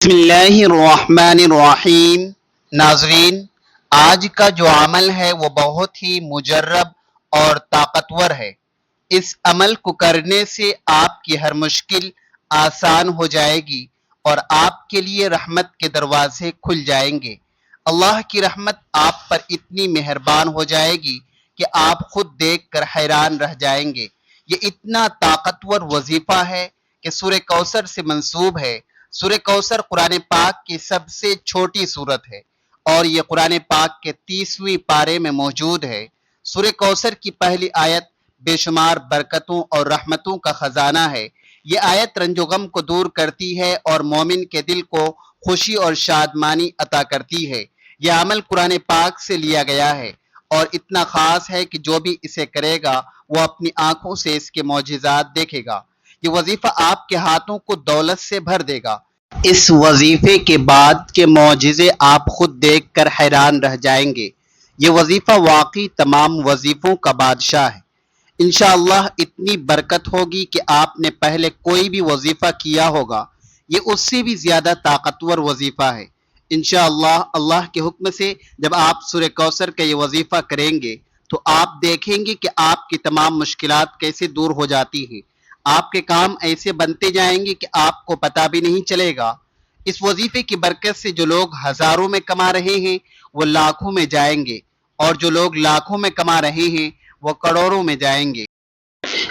بسم اللہ الرحمن الرحیم۔ ناظرین، آج کا جو عمل ہے وہ بہت ہی مجرب اور طاقتور ہے۔ اس عمل کو کرنے سے آپ کی ہر مشکل آسان ہو جائے گی اور آپ کے لیے رحمت کے دروازے کھل جائیں گے۔ اللہ کی رحمت آپ پر اتنی مہربان ہو جائے گی کہ آپ خود دیکھ کر حیران رہ جائیں گے۔ یہ اتنا طاقتور وظیفہ ہے کہ سورہ کوثر سے منسوب ہے۔ سورہ کوثر قرآن پاک کی سب سے چھوٹی سورت ہے اور یہ قرآن پاک کے 30ویں پارے میں موجود ہے۔ سورہ کوثر کی پہلی آیت بے شمار برکتوں اور رحمتوں کا خزانہ ہے۔ یہ آیت رنج و غم کو دور کرتی ہے اور مومن کے دل کو خوشی اور شادمانی عطا کرتی ہے۔ یہ عمل قرآن پاک سے لیا گیا ہے اور اتنا خاص ہے کہ جو بھی اسے کرے گا وہ اپنی آنکھوں سے اس کے معجزات دیکھے گا۔ یہ وظیفہ آپ کے ہاتھوں کو دولت سے بھر دے گا۔ اس وظیفے کے بعد کے معجزے آپ خود دیکھ کر حیران رہ جائیں گے۔ یہ وظیفہ واقعی تمام وظیفوں کا بادشاہ ہے۔ انشاءاللہ اتنی برکت ہوگی کہ آپ نے پہلے کوئی بھی وظیفہ کیا ہوگا، یہ اس سے بھی زیادہ طاقتور وظیفہ ہے۔ انشاءاللہ اللہ کے حکم سے جب آپ سورہ کوثر کا یہ وظیفہ کریں گے تو آپ دیکھیں گے کہ آپ کی تمام مشکلات کیسے دور ہو جاتی ہیں۔ آپ کے کام ایسے بنتے جائیں گے کہ آپ کو پتہ بھی نہیں چلے گا۔ اس وظیفے کی برکت سے جو لوگ ہزاروں میں کما رہے ہیں وہ لاکھوں میں جائیں گے اور جو لوگ لاکھوں میں کما رہے ہیں وہ کروڑوں میں جائیں گے۔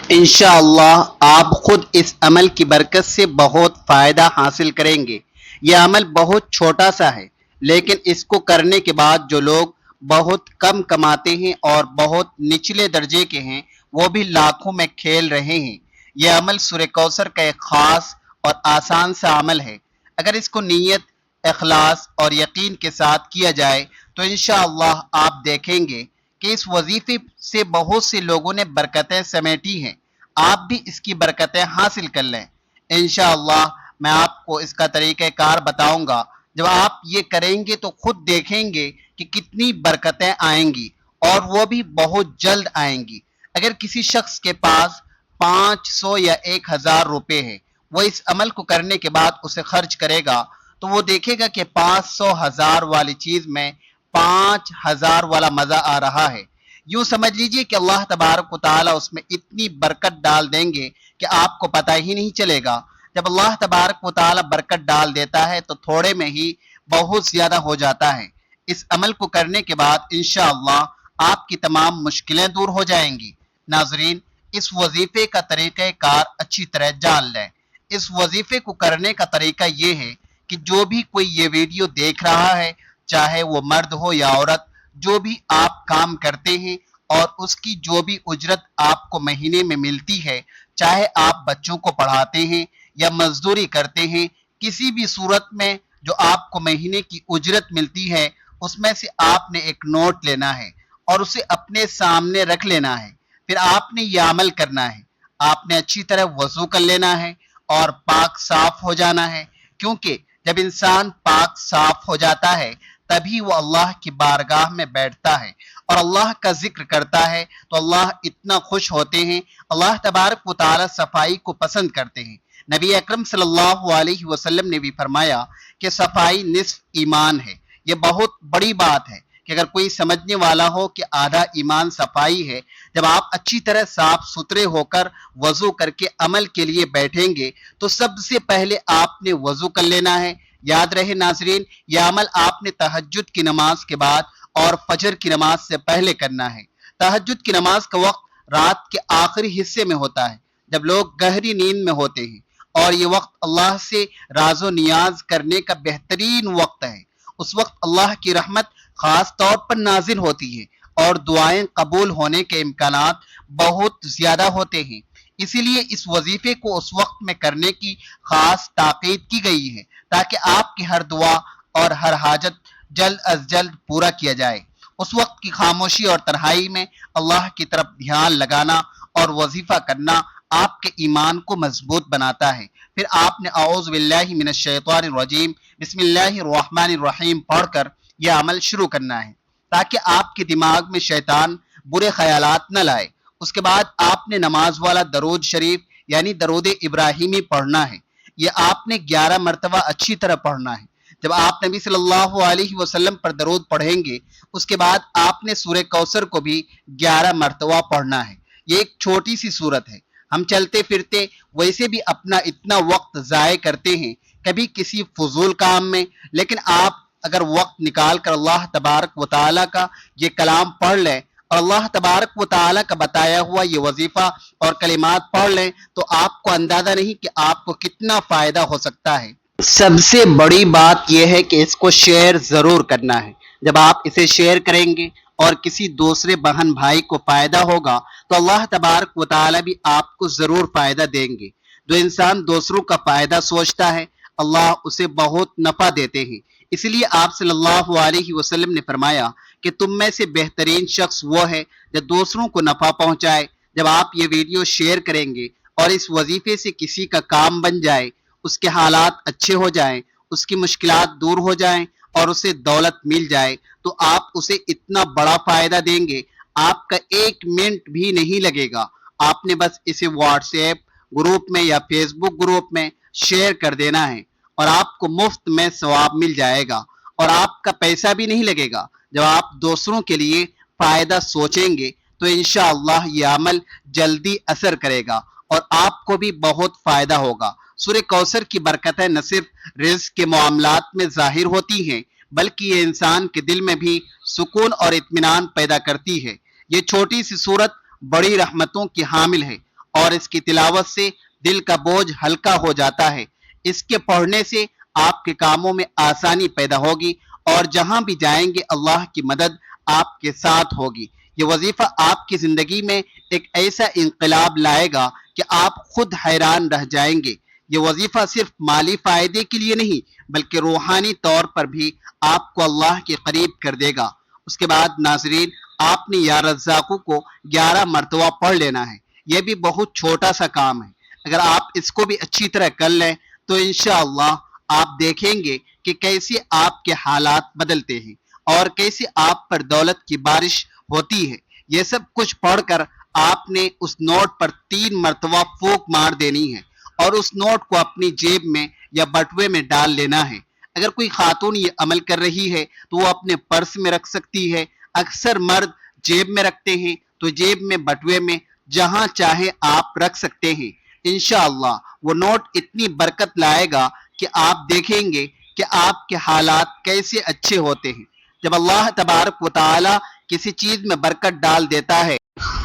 انشاءاللہ آپ خود اس عمل کی برکت سے بہت فائدہ حاصل کریں گے۔ یہ عمل بہت چھوٹا سا ہے لیکن اس کو کرنے کے بعد جو لوگ بہت کم کماتے ہیں اور بہت نچلے درجے کے ہیں وہ بھی لاکھوں میں کھیل رہے ہیں۔ یہ عمل سورہ کوثر کا ایک خاص اور آسان سا عمل ہے۔ اگر اس کو نیت، اخلاص اور یقین کے ساتھ کیا جائے تو انشاءاللہ آپ دیکھیں گے کہ اس وظیفے سے بہت سے لوگوں نے برکتیں سمیٹی ہیں۔ آپ بھی اس کی برکتیں حاصل کر لیں۔ انشاءاللہ میں آپ کو اس کا طریقہ کار بتاؤں گا۔ جب آپ یہ کریں گے تو خود دیکھیں گے کہ کتنی برکتیں آئیں گی اور وہ بھی بہت جلد آئیں گی۔ اگر کسی شخص کے پاس 500 یا 1000 روپے ہے، وہ اس عمل کو کرنے کے بعد اسے خرچ کرے گا تو وہ دیکھے گا کہ 500 1000 والی چیز میں 5000 والا مزہ آ رہا ہے۔ یوں سمجھ لیجئے کہ اللہ تبارک و تعالیٰ اس میں اتنی برکت ڈال دیں گے کہ آپ کو پتہ ہی نہیں چلے گا۔ جب اللہ تبارک و تعالیٰ برکت ڈال دیتا ہے تو تھوڑے میں ہی بہت زیادہ ہو جاتا ہے۔ اس عمل کو کرنے کے بعد انشاءاللہ آپ کی تمام مشکلیں دور ہو جائیں گی۔ ناظرین، اس وظیفے کا طریقہ کار اچھی طرح جان لیں۔ اس وظیفے کو کرنے کا طریقہ یہ ہے کہ جو بھی کوئی یہ ویڈیو دیکھ رہا ہے، چاہے وہ مرد ہو یا عورت، جو بھی آپ کام کرتے ہیں اور اس کی جو بھی اجرت آپ کو مہینے میں ملتی ہے، چاہے آپ بچوں کو پڑھاتے ہیں یا مزدوری کرتے ہیں، کسی بھی صورت میں جو آپ کو مہینے کی اجرت ملتی ہے اس میں سے آپ نے ایک نوٹ لینا ہے اور اسے اپنے سامنے رکھ لینا ہے۔ پھر آپ نے یہ عمل کرنا ہے۔ آپ نے اچھی طرح وضو کر لینا ہے اور پاک صاف ہو جانا ہے، کیونکہ جب انسان پاک صاف ہو جاتا ہے تبھی وہ اللہ کی بارگاہ میں بیٹھتا ہے اور اللہ کا ذکر کرتا ہے تو اللہ اتنا خوش ہوتے ہیں۔ اللہ تبارک و تعالی صفائی کو پسند کرتے ہیں۔ نبی اکرم صلی اللہ علیہ وسلم نے بھی فرمایا کہ صفائی نصف ایمان ہے۔ یہ بہت بڑی بات ہے کہ اگر کوئی سمجھنے والا ہو کہ آدھا ایمان صفائی ہے، جب آپ اچھی طرح صاف ستھرے ہو کر وضو کر کے عمل کے لیے بیٹھیں گے تو سب سے پہلے آپ نے وضو کر لینا ہے۔ یاد رہے ناظرین، یہ عمل آپ نے تہجد کی نماز کے بعد اور فجر کی نماز سے پہلے کرنا ہے۔ تہجد کی نماز کا وقت رات کے آخری حصے میں ہوتا ہے جب لوگ گہری نیند میں ہوتے ہیں، اور یہ وقت اللہ سے راز و نیاز کرنے کا بہترین وقت ہے۔ اس وقت اللہ کی رحمت خاص طور پر نازل ہوتی ہے اور دعائیں قبول ہونے کے امکانات بہت زیادہ ہوتے ہیں۔ اسی لیے اس وظیفے کو اس وقت میں کرنے کی خاص تاکید کی گئی ہے تاکہ آپ کی ہر دعا اور ہر حاجت جلد از جلد پورا کیا جائے۔ اس وقت کی خاموشی اور تنہائی میں اللہ کی طرف دھیان لگانا اور وظیفہ کرنا آپ کے ایمان کو مضبوط بناتا ہے۔ پھر آپ نے اعوذ باللہ من الشیطان الرجیم بسم اللہ الرحمن الرحیم پڑھ کر یہ عمل شروع کرنا ہے تاکہ آپ کے دماغ میں شیطان برے خیالات نہ لائے۔ اس کے بعد آپ نے نماز والا درود شریف یعنی درود ابراہیمی پڑھنا ہے۔ یہ آپ نے 11 مرتبہ اچھی طرح پڑھنا ہے۔ جب آپ نبی صلی اللہ علیہ وسلم پر درود پڑھیں گے، اس کے بعد آپ نے سورہ کوثر کو بھی 11 مرتبہ پڑھنا ہے۔ یہ ایک چھوٹی سی سورت ہے۔ ہم چلتے پھرتے ویسے بھی اپنا اتنا وقت ضائع کرتے ہیں، کبھی کسی فضول کام میں، لیکن آپ اگر وقت نکال کر اللہ تبارک و تعالیٰ کا یہ کلام پڑھ لیں اور اللہ تبارک و تعالیٰ کا بتایا ہوا یہ وظیفہ اور کلمات پڑھ لیں تو آپ کو اندازہ نہیں کہ آپ کو کتنا فائدہ ہو سکتا ہے۔ سب سے بڑی بات یہ ہے کہ اس کو شیئر ضرور کرنا ہے۔ جب آپ اسے شیئر کریں گے اور کسی دوسرے بہن بھائی کو فائدہ ہوگا تو اللہ تبارک و تعالیٰ بھی آپ کو ضرور فائدہ دیں گے۔ جو انسان دوسروں کا فائدہ سوچتا ہے اللہ اسے بہت نفع دیتے ہیں۔ اس لیے آپ صلی اللہ علیہ وسلم نے فرمایا کہ تم میں سے بہترین شخص وہ ہے جو دوسروں کو نفع پہنچائے۔ جب آپ یہ ویڈیو شیئر کریں گے اور اس وظیفے سے کسی کا کام بن جائے، اس کے حالات اچھے ہو جائیں، اس کی مشکلات دور ہو جائیں اور اسے دولت مل جائے تو آپ اسے اتنا بڑا فائدہ دیں گے، آپ کا 1 منٹ بھی نہیں لگے گا۔ آپ نے بس اسے واٹس ایپ گروپ میں یا فیس بک گروپ میں شیئر کر دینا ہے اور آپ کو مفت میں ثواب مل جائے گا اور آپ کا پیسہ بھی نہیں لگے گا۔ جب آپ دوسروں کے لیے فائدہ سوچیں گے تو انشاءاللہ یہ عمل جلدی اثر کرے گا اور آپ کو بھی بہت فائدہ ہوگا۔ سورہ کوثر کی برکتیں نہ صرف رزق کے معاملات میں ظاہر ہوتی ہیں بلکہ یہ انسان کے دل میں بھی سکون اور اطمینان پیدا کرتی ہے۔ یہ چھوٹی سی سورت بڑی رحمتوں کی حامل ہے اور اس کی تلاوت سے دل کا بوجھ ہلکا ہو جاتا ہے۔ اس کے پڑھنے سے آپ کے کاموں میں آسانی پیدا ہوگی اور جہاں بھی جائیں گے اللہ کی مدد آپ کے ساتھ ہوگی۔ یہ وظیفہ آپ کی زندگی میں ایک ایسا انقلاب لائے گا کہ آپ خود حیران رہ جائیں گے۔ یہ وظیفہ صرف مالی فائدے کے لیے نہیں بلکہ روحانی طور پر بھی آپ کو اللہ کے قریب کر دے گا۔ اس کے بعد ناظرین آپ نے یا رزاقو کو 11 مرتبہ پڑھ لینا ہے۔ یہ بھی بہت چھوٹا سا کام ہے، اگر آپ اس کو بھی اچھی طرح کر لیں تو انشاءاللہ آپ دیکھیں گے کہ کیسے آپ کے حالات بدلتے ہیں اور کیسے آپ پر دولت کی بارش ہوتی ہے۔ یہ سب کچھ پڑھ کر آپ نے اس نوٹ پر 3 مرتبہ پھونک مار دینی ہے اور اس نوٹ کو اپنی جیب میں یا بٹوے میں ڈال لینا ہے۔ اگر کوئی خاتون یہ عمل کر رہی ہے تو وہ اپنے پرس میں رکھ سکتی ہے۔ اکثر مرد جیب میں رکھتے ہیں تو جیب میں بٹوے میں جہاں چاہے آپ رکھ سکتے ہیں۔ انشاءاللہ وہ نوٹ اتنی برکت لائے گا کہ آپ دیکھیں گے کہ آپ کے حالات کیسے اچھے ہوتے ہیں۔ جب اللہ تبارک و تعالی کسی چیز میں برکت ڈال دیتا ہے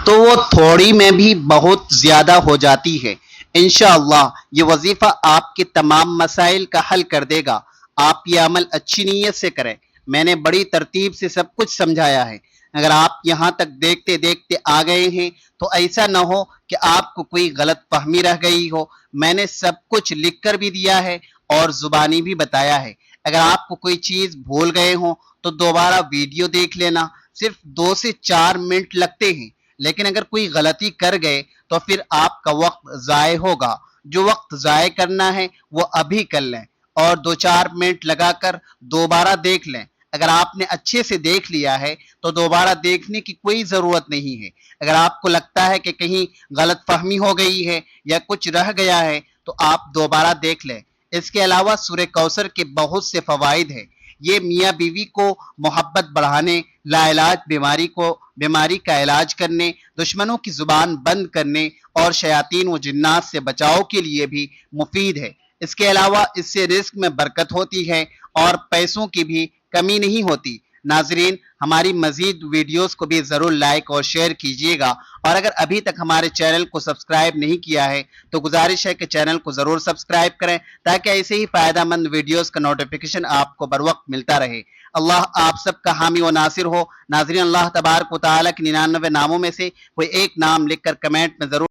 تو وہ تھوڑی میں بھی بہت زیادہ ہو جاتی ہے۔ انشاءاللہ یہ وظیفہ آپ کے تمام مسائل کا حل کر دے گا۔ آپ یہ عمل اچھی نیت سے کریں۔ میں نے بڑی ترتیب سے سب کچھ سمجھایا ہے۔ اگر آپ یہاں تک دیکھتے دیکھتے آ گئے ہیں تو ایسا نہ ہو کہ آپ کو کوئی غلط فہمی رہ گئی ہو۔ میں نے سب کچھ لکھ کر بھی دیا ہے اور زبانی بھی بتایا ہے۔ اگر آپ کو کوئی چیز بھول گئے ہوں تو دوبارہ ویڈیو دیکھ لینا، صرف 2 سے 4 منٹ لگتے ہیں، لیکن اگر کوئی غلطی کر گئے تو پھر آپ کا وقت ضائع ہوگا۔ جو وقت ضائع کرنا ہے وہ ابھی کر لیں اور 2-4 منٹ لگا کر دوبارہ دیکھ لیں۔ اگر آپ نے اچھے سے دیکھ لیا ہے تو دوبارہ دیکھنے کی کوئی ضرورت نہیں ہے۔ اگر آپ کو لگتا ہے کہ کہیں غلط فہمی ہو گئی ہے یا کچھ رہ گیا ہے تو آپ دوبارہ دیکھ لیں۔ اس کے علاوہ سورہ کوثر کے بہت سے فوائد ہیں۔ یہ میاں بیوی کو محبت بڑھانے، لا علاج بیماری کا علاج کرنے، دشمنوں کی زبان بند کرنے اور شیاطین و جنات سے بچاؤ کے لیے بھی مفید ہے۔ اس کے علاوہ اس سے رزق میں برکت ہوتی ہے اور پیسوں کی بھی کمی نہیں ہوتی۔ ناظرین ہماری مزید ویڈیوز کو بھی ضرور لائک اور شیئر کیجیے گا اور اگر ابھی تک ہمارے چینل کو سبسکرائب نہیں کیا ہے تو گزارش ہے کہ چینل کو ضرور سبسکرائب کریں تاکہ ایسے ہی فائدہ مند ویڈیوز کا نوٹیفیکیشن آپ کو بر وقت ملتا رہے۔ اللہ آپ سب کا حامی و ناصر ہو۔ ناظرین اللہ تبارک و تعالیٰ کے 99 ناموں میں سے کوئی ایک نام لکھ کر کمنٹ میں ضرور